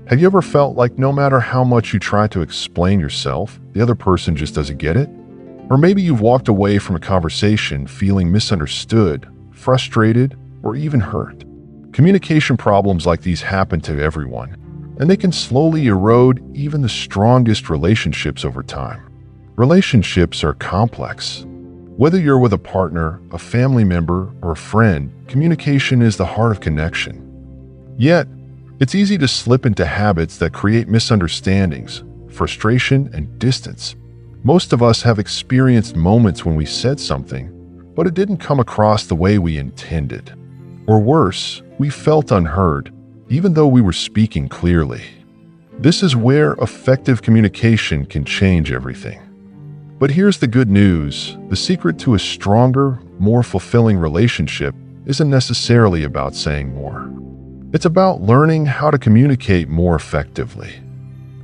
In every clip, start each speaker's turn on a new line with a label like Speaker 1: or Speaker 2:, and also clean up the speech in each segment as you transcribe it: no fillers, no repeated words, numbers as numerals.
Speaker 1: Have you ever felt like no matter how much you try to explain yourself, the other person just doesn't get it? Or maybe you've walked away from a conversation feeling misunderstood, frustrated, or even hurt. Communication problems like these happen to everyone, and they can slowly erode even the strongest relationships over time. Relationships are complex. Whether you're with a partner, a family member, or a friend, communication is the heart of connection. Yet, it's easy to slip into habits that create misunderstandings, frustration, and distance. Most of us have experienced moments when we said something, but it didn't come across the way we intended. Or worse, we felt unheard, even though we were speaking clearly. This is where effective communication can change everything. But here's the good news: the secret to a stronger, more fulfilling relationship isn't necessarily about saying more. It's about learning how to communicate more effectively.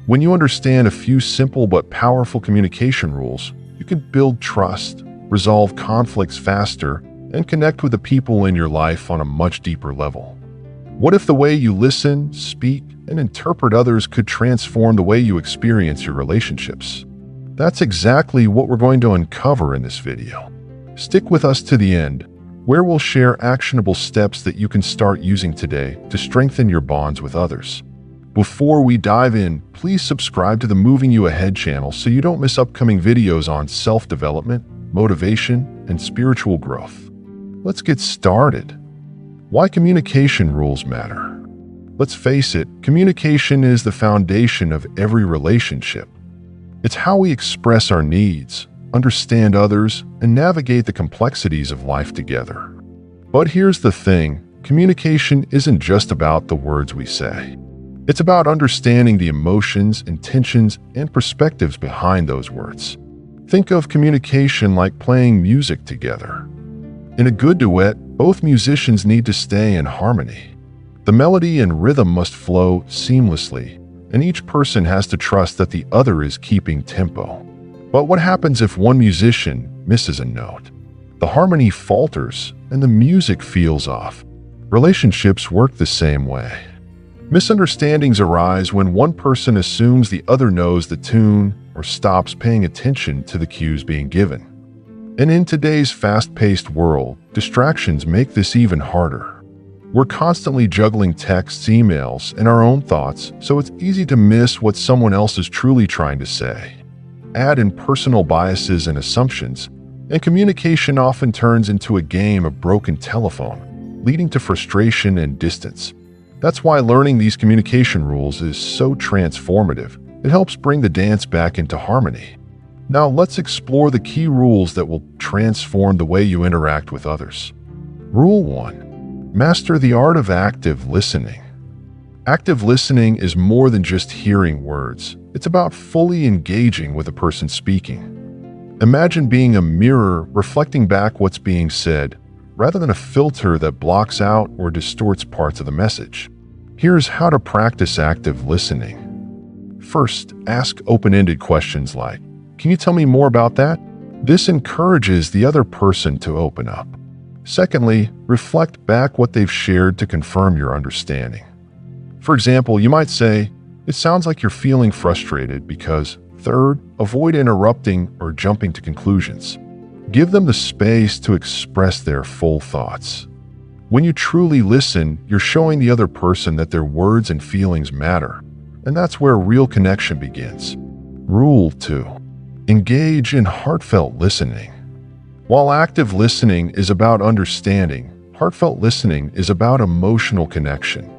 Speaker 1: When you understand a few simple but powerful communication rules, you can build trust, resolve conflicts faster, and connect with the people in your life on a much deeper level. What if the way you listen, speak, and interpret others could transform the way you experience your relationships? That's exactly what we're going to uncover in this video. Stick with us to the end, where we'll share actionable steps that you can start using today to strengthen your bonds with others. Before we dive in, please subscribe to the Moving You Ahead channel so you don't miss upcoming videos on self-development, motivation, and spiritual growth. Let's get started. Why communication rules matter. Let's face it, communication is the foundation of every relationship. It's how we express our needs, understand others, and navigate the complexities of life together. But here's the thing: communication isn't just about the words we say. It's about understanding the emotions, intentions, and perspectives behind those words. Think of communication like playing music together. In a good duet, both musicians need to stay in harmony. The melody and rhythm must flow seamlessly, and each person has to trust that the other is keeping tempo. But what happens if one musician misses a note? The harmony falters and the music feels off. Relationships work the same way. Misunderstandings arise when one person assumes the other knows the tune or stops paying attention to the cues being given. And in today's fast-paced world, distractions make this even harder. We're constantly juggling texts, emails, and our own thoughts, so it's easy to miss what someone else is truly trying to say. Add in personal biases and assumptions, and communication often turns into a game of broken telephone, leading to frustration and distance. That's why learning these communication rules is so transformative. It helps bring the dance back into harmony. Now let's explore the key rules that will transform the way you interact with others. Rule 1. Master the art of active listening. Active listening is more than just hearing words. It's about fully engaging with a person speaking. Imagine being a mirror reflecting back what's being said, rather than a filter that blocks out or distorts parts of the message. Here's how to practice active listening. First, ask open-ended questions like, "Can you tell me more about that?" This encourages the other person to open up. Secondly, reflect back what they've shared to confirm your understanding. For example, you might say, "It sounds like you're feeling frustrated because." Third, avoid interrupting or jumping to conclusions. Give them the space to express their full thoughts. When you truly listen, you're showing the other person that their words and feelings matter, and that's where real connection begins. Rule 2. Engage in heartfelt listening. While active listening is about understanding, heartfelt listening is about emotional connection.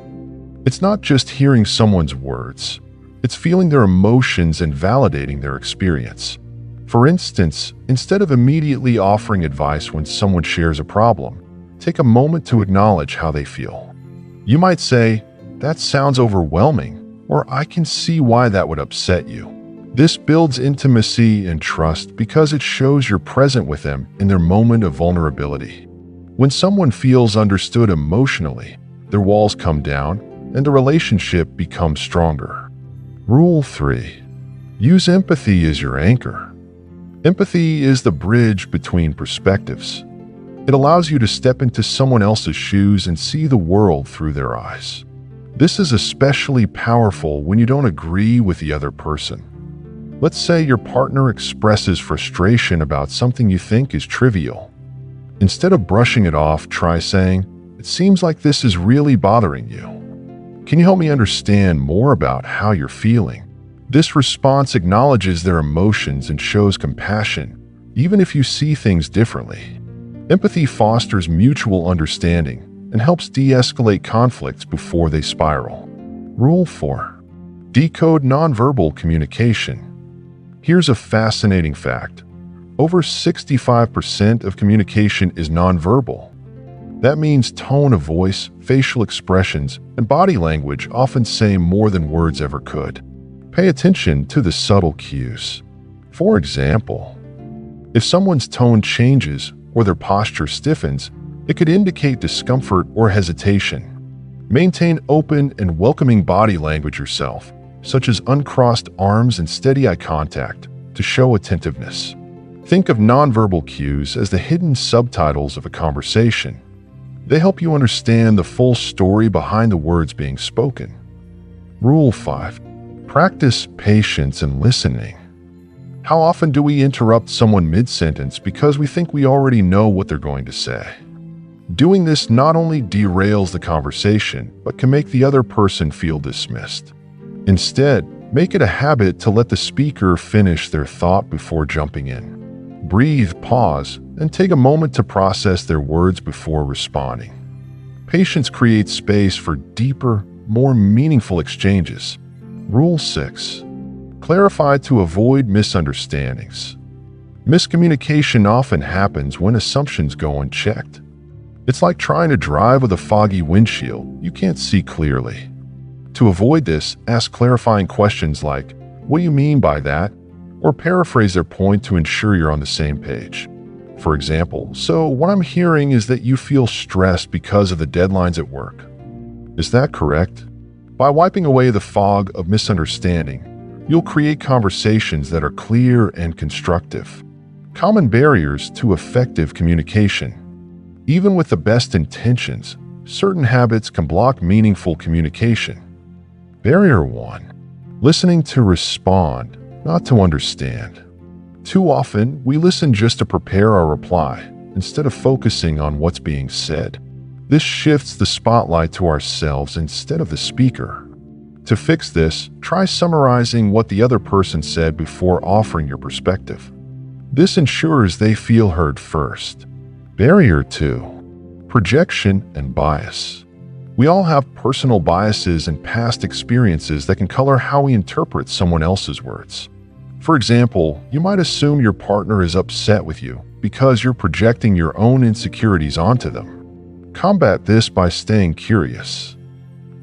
Speaker 1: It's not just hearing someone's words. It's feeling their emotions and validating their experience. For instance, instead of immediately offering advice when someone shares a problem, take a moment to acknowledge how they feel. You might say, "That sounds overwhelming," or "I can see why that would upset you." This builds intimacy and trust because it shows you're present with them in their moment of vulnerability. When someone feels understood emotionally, their walls come down and the relationship becomes stronger. Rule 3. Use empathy as your anchor. Empathy is the bridge between perspectives. It allows you to step into someone else's shoes and see the world through their eyes. This is especially powerful when you don't agree with the other person. Let's say your partner expresses frustration about something you think is trivial. Instead of brushing it off, try saying, "It seems like this is really bothering you. Can you help me understand more about how you're feeling?" This response acknowledges their emotions and shows compassion, even if you see things differently. Empathy fosters mutual understanding and helps de-escalate conflicts before they spiral. Rule 4. Decode nonverbal communication. Here's a fascinating fact. Over 65% of communication is nonverbal. That means tone of voice, facial expressions, and body language often say more than words ever could. Pay attention to the subtle cues. For example, if someone's tone changes or their posture stiffens, it could indicate discomfort or hesitation. Maintain open and welcoming body language yourself, such as uncrossed arms and steady eye contact, to show attentiveness. Think of nonverbal cues as the hidden subtitles of a conversation. They help you understand the full story behind the words being spoken. Rule 5. Practice patience and listening. How often do we interrupt someone mid-sentence because we think we already know what they're going to say? Doing this not only derails the conversation, but can make the other person feel dismissed. Instead, make it a habit to let the speaker finish their thought before jumping in. Breathe, pause, and take a moment to process their words before responding. Patience creates space for deeper, more meaningful exchanges. Rule 6. Clarify to avoid misunderstandings. Miscommunication often happens when assumptions go unchecked. It's like trying to drive with a foggy windshield you can't see clearly. To avoid this, ask clarifying questions like, "What do you mean by that?" or paraphrase their point to ensure you're on the same page. For example, "So what I'm hearing is that you feel stressed because of the deadlines at work. Is that correct?" By wiping away the fog of misunderstanding, you'll create conversations that are clear and constructive. Common barriers to effective communication. Even with the best intentions, certain habits can block meaningful communication. Barrier 1. Listening to respond, not to understand. Too often, we listen just to prepare our reply, instead of focusing on what's being said. This shifts the spotlight to ourselves instead of the speaker. To fix this, try summarizing what the other person said before offering your perspective. This ensures they feel heard first. Barrier 2. Projection and bias. We all have personal biases and past experiences that can color how we interpret someone else's words. For example, you might assume your partner is upset with you because you're projecting your own insecurities onto them. Combat this by staying curious.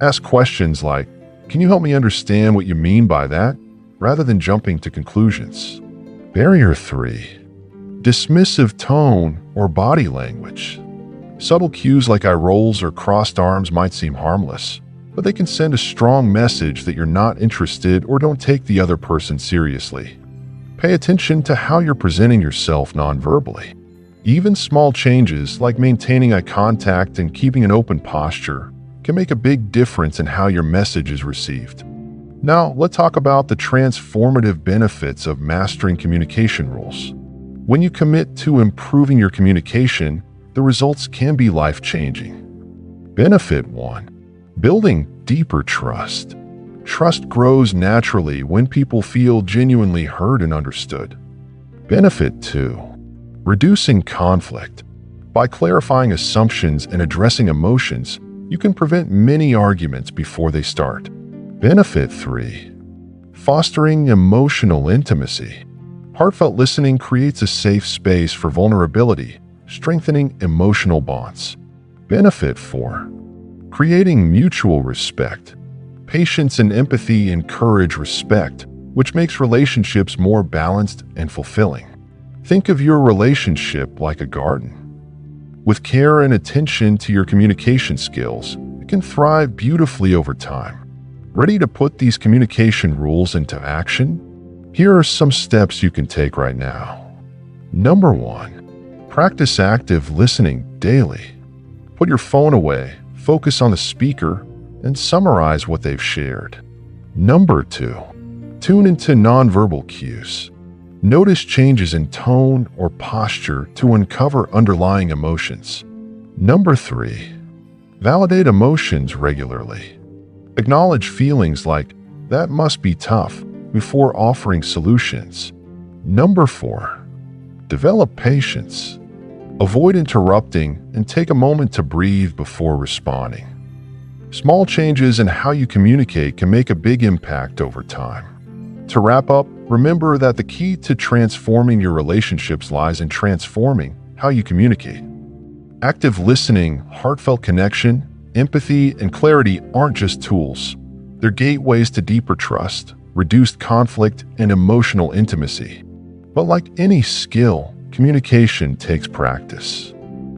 Speaker 1: Ask questions like, "Can you help me understand what you mean by that?" rather than jumping to conclusions. Barrier 3. Dismissive tone or body language. Subtle cues like eye rolls or crossed arms might seem harmless, but they can send a strong message that you're not interested or don't take the other person seriously. Pay attention to how you're presenting yourself nonverbally. Even small changes like maintaining eye contact and keeping an open posture can make a big difference in how your message is received. Now, let's talk about the transformative benefits of mastering communication rules. When you commit to improving your communication, the results can be life-changing. Benefit 1. Building deeper trust. Trust grows naturally when people feel genuinely heard and understood. Benefit 2. Reducing conflict. By clarifying assumptions and addressing emotions, you can prevent many arguments before they start. Benefit 3. Fostering emotional intimacy. Heartfelt listening creates a safe space for vulnerability, strengthening emotional bonds. Benefit 4. Creating mutual respect. Patience and empathy encourage respect, which makes relationships more balanced and fulfilling. Think of your relationship like a garden. With care and attention to your communication skills, it can thrive beautifully over time. Ready to put these communication rules into action? Here are some steps you can take right now. Number 1. Practice active listening daily. Put your phone away, focus on the speaker, and summarize what they've shared. Number 2. Tune into nonverbal cues. Notice changes in tone or posture to uncover underlying emotions. Number 3. Validate emotions regularly. Acknowledge feelings like, "That must be tough," before offering solutions. Number 4. Develop patience. Avoid interrupting and take a moment to breathe before responding. Small changes in how you communicate can make a big impact over time. To wrap up, remember that the key to transforming your relationships lies in transforming how you communicate. Active listening, heartfelt connection, empathy, and clarity aren't just tools. They're gateways to deeper trust, reduced conflict, and emotional intimacy. But like any skill, communication takes practice.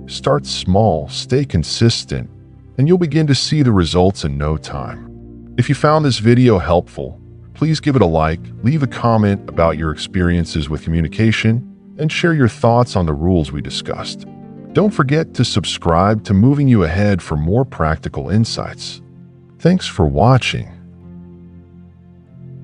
Speaker 1: Start small, stay consistent, and you'll begin to see the results in no time. If you found this video helpful, please give it a like, leave a comment about your experiences with communication, and share your thoughts on the rules we discussed. Don't forget to subscribe to Moving You Ahead for more practical insights. Thanks for watching.